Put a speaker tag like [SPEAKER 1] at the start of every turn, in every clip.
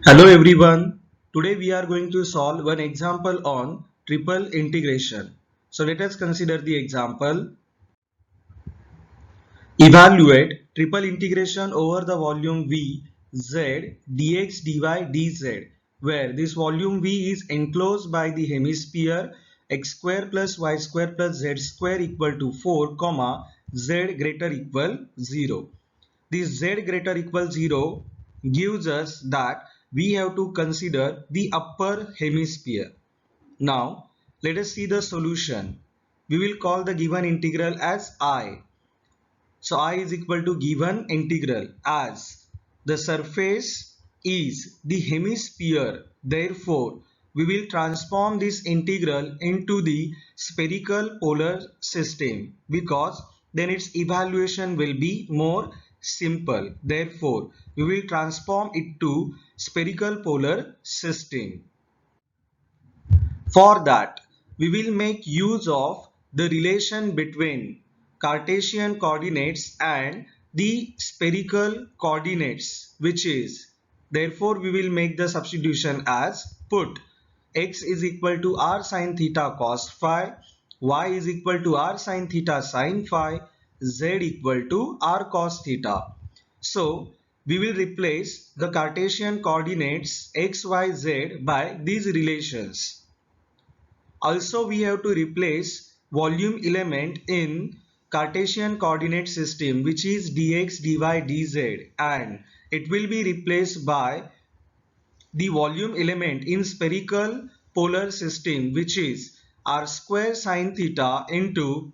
[SPEAKER 1] Hello everyone. Today we are going to solve one example on triple integration. So let us consider the example. Evaluate triple integration over the volume V z dx dy dz, where this volume V is enclosed by the hemisphere x square plus y square plus z square equal to 4 comma z greater equal 0. This z greater equal 0 gives us that we have to consider the upper hemisphere. Now let us see the solution. We will call the given integral as I. So I is equal to given integral as the surface is the hemisphere. Therefore, we will transform this integral into the spherical polar system because then its evaluation will be more simple. Therefore, we will transform it to spherical polar system. For that, we will make use of the relation between Cartesian coordinates and the spherical coordinates, which is, therefore we will make the substitution as put x is equal to r sin theta cos phi, y is equal to r sin theta sin phi, z equal to r cos theta. So we will replace the Cartesian coordinates x, y, z by these relations. Also, we have to replace volume element in Cartesian coordinate system, which is dx, dy, dz, and it will be replaced by the volume element in spherical polar system, which is r square sine theta into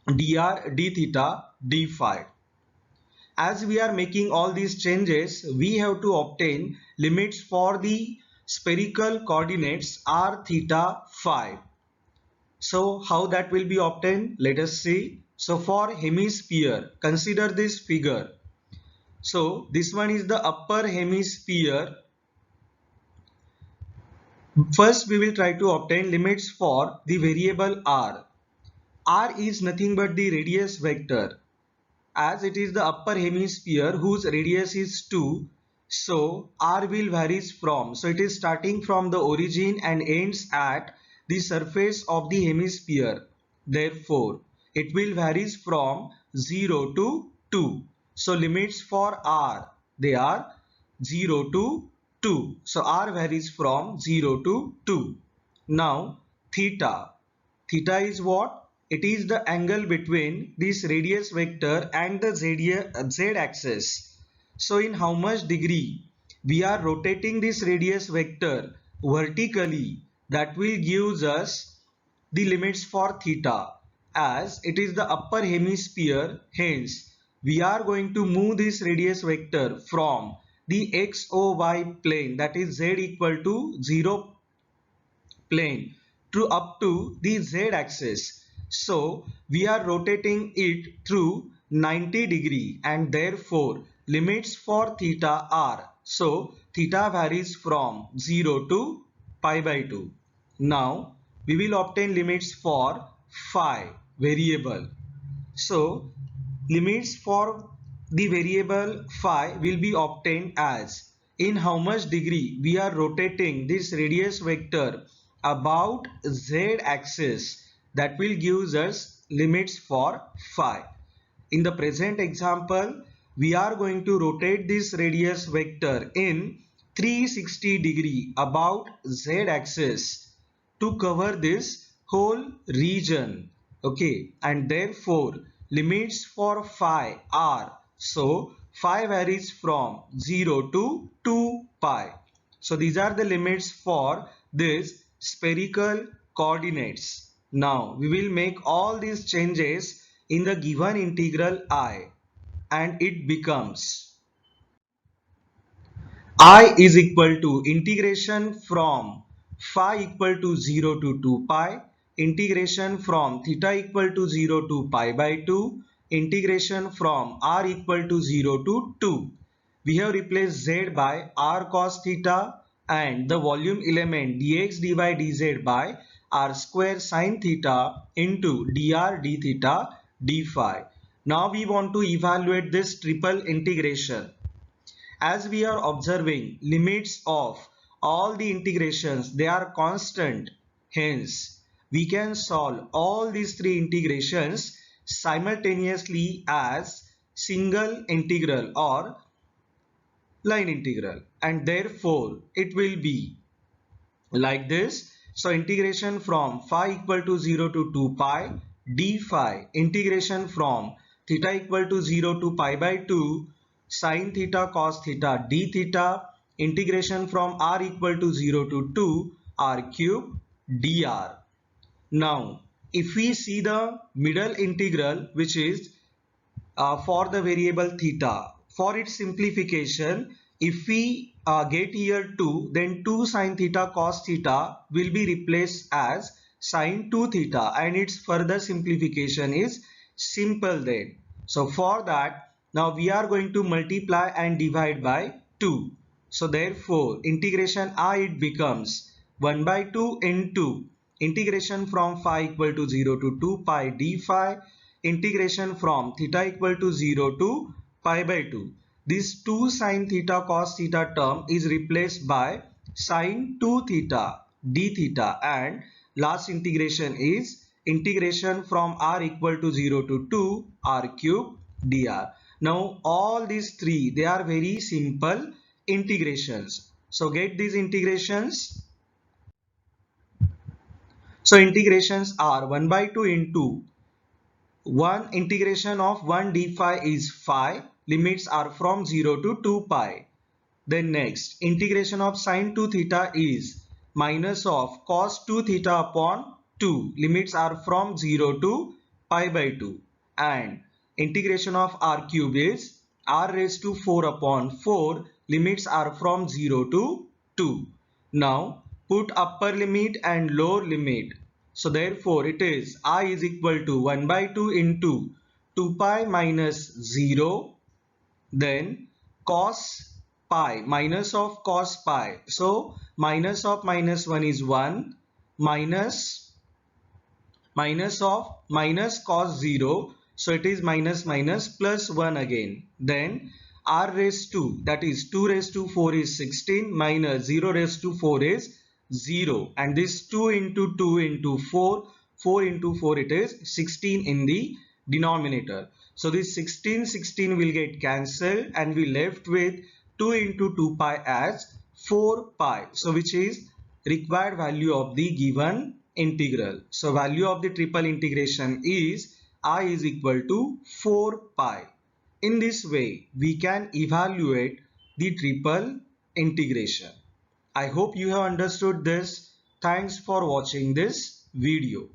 [SPEAKER 1] dr d theta d phi. As we are making all these changes, we have to obtain limits for the spherical coordinates r, theta, phi. So how that will be obtained? Let us see. So for hemisphere, consider this figure. So this one is the upper hemisphere. First we will try to obtain limits for the variable r. R is nothing but the radius vector. As it is the upper hemisphere whose radius is 2, so r will varies from, so it is starting from the origin and ends at the surface of the hemisphere. Therefore it will varies from 0 to 2. So limits for r, they are 0 to 2. So r varies from 0 to 2. Now theta. Theta is what? It is the angle between this radius vector and the z axis. So in how much degree we are rotating this radius vector vertically, that will give us the limits for theta, as it is the upper hemisphere. Hence we are going to move this radius vector from the xy plane, that is z equal to 0 plane, to up to the z axis. So we are rotating it through 90 degree, and therefore limits for theta are, so theta varies from 0 to pi by 2. Now we will obtain limits for phi variable. So limits for the variable phi will be obtained as in how much degree we are rotating this radius vector about z axis, that will give us limits for phi. In the present example, we are going to rotate this radius vector in 360 degree about z axis to cover this whole region. Okay, and therefore limits for phi are, so phi varies from 0 to 2 pi. So these are the limits for this spherical coordinates. Now we will make all these changes in the given integral I, and it becomes I is equal to integration from phi equal to 0 to 2 pi, integration from theta equal to 0 to pi by 2, integration from r equal to 0 to 2. We have replaced z by r cos theta and the volume element dx dy dz by r square sin theta into dr d theta d phi. Now we want to evaluate this triple integration. as we are observing, limits of all the integrations, they are constant. Hence, we can solve all these three integrations simultaneously as single integral or line integral, and therefore it will be like this. So integration from phi equal to 0 to 2 pi d phi, integration from theta equal to 0 to pi by 2 sine theta cos theta d theta, integration from r equal to 0 to 2 r cube dr. Now if we see the middle integral, which is for the variable theta, for its simplification, if we get here 2, then 2 sine theta cos theta will be replaced as sine 2 theta, and its further simplification is simple then. So for that, now we are going to multiply and divide by 2. So therefore integration I, it becomes 1 by 2 into integration from phi equal to 0 to 2 pi d phi, integration from theta equal to 0 to pi by 2. This 2 sine theta cos theta term is replaced by sine 2 theta d theta, and last integration is integration from r equal to 0 to 2 r cube dr. Now all these three, they are very simple integrations. So get these integrations. So integrations are 1 by 2 into 1 integration of 1 d phi is phi, limits are from 0 to 2 pi. Then next, integration of sine 2 theta is minus of cos 2 theta upon 2, limits are from 0 to pi by 2. And integration of r cube is r raised to 4 upon 4, limits are from 0 to 2. Now put upper limit and lower limit. So therefore it is I is equal to 1 by 2 into 2 pi minus 0, then cos pi, minus of cos pi. So minus of minus 1 is 1, minus of minus cos 0. So it is minus minus plus 1 again. Then r raised to, that is 2 raised to 4 is 16, minus 0 raised to 4 is 0. And this 2 into 2 into 4, 4 into 4, it is 16 in the denominator. So this 16 will get cancelled, and we left with 2 into 2 pi as 4 pi. So which is required value of the given integral. So value of the triple integration is I is equal to 4 pi. In this way, we can evaluate the triple integration. I hope you have understood this. Thanks for watching this video.